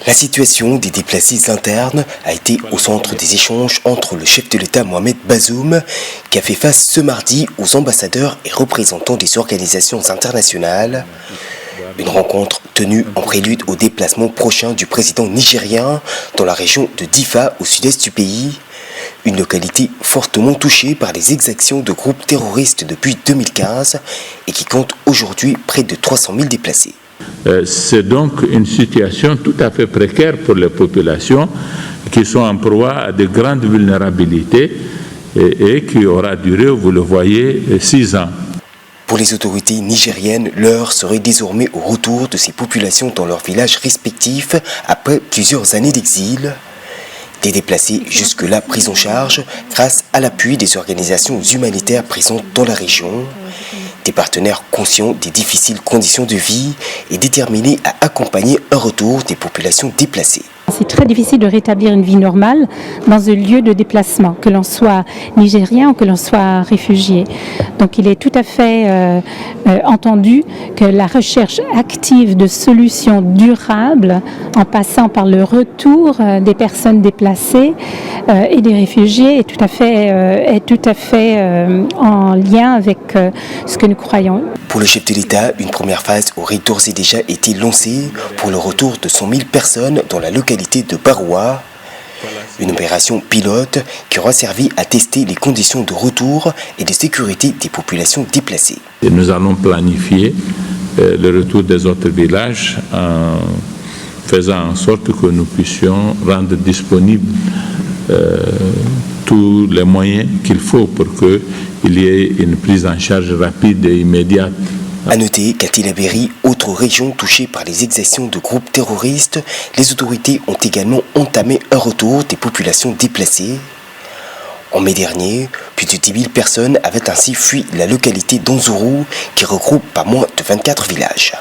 La situation des déplacés internes a été au centre des échanges entre le chef de l'État Mohamed Bazoum, qui a fait face ce mardi aux ambassadeurs et représentants des organisations internationales. Une rencontre tenue en prélude au déplacement prochain du président nigérien dans la région de Difa au sud-est du pays, une localité fortement touchée par les exactions de groupes terroristes depuis 2015 et qui compte aujourd'hui près de 300 000 déplacés. C'est donc une situation tout à fait précaire pour les populations qui sont en proie à de grandes vulnérabilités et qui aura duré, vous le voyez, 6 ans. Pour les autorités nigériennes, l'heure serait désormais au retour de ces populations dans leurs villages respectifs après plusieurs années d'exil. Des déplacés jusque-là pris en charge grâce à l'appui des organisations humanitaires présentes dans la région. Des partenaires conscients des difficiles conditions de vie et déterminés à accompagner un retour des populations déplacées. C'est très difficile de rétablir une vie normale dans un lieu de déplacement, que l'on soit nigérien ou que l'on soit réfugié. Donc il est tout à fait entendu que la recherche active de solutions durables, en passant par le retour des personnes déplacées et des réfugiés, est tout à fait en lien avec ce que nous croyons. Pour le chef de l'État, une première phase aurait d'ores et déjà été lancée pour le retour de 100 000 personnes dans la localité de Baroua. Une opération pilote qui aura servi à tester les conditions de retour et de sécurité des populations déplacées. Et nous allons planifier le retour des autres villages en faisant en sorte que nous puissions rendre disponibles tous les moyens qu'il faut pour qu'il y ait une prise en charge rapide et immédiate. A noter qu'à Tillabéri, autre région touchée par les exactions de groupes terroristes, les autorités ont également entamé un retour des populations déplacées. En mai dernier, plus de 10 000 personnes avaient ainsi fui la localité d'Anzourou qui regroupe pas moins de 24 villages.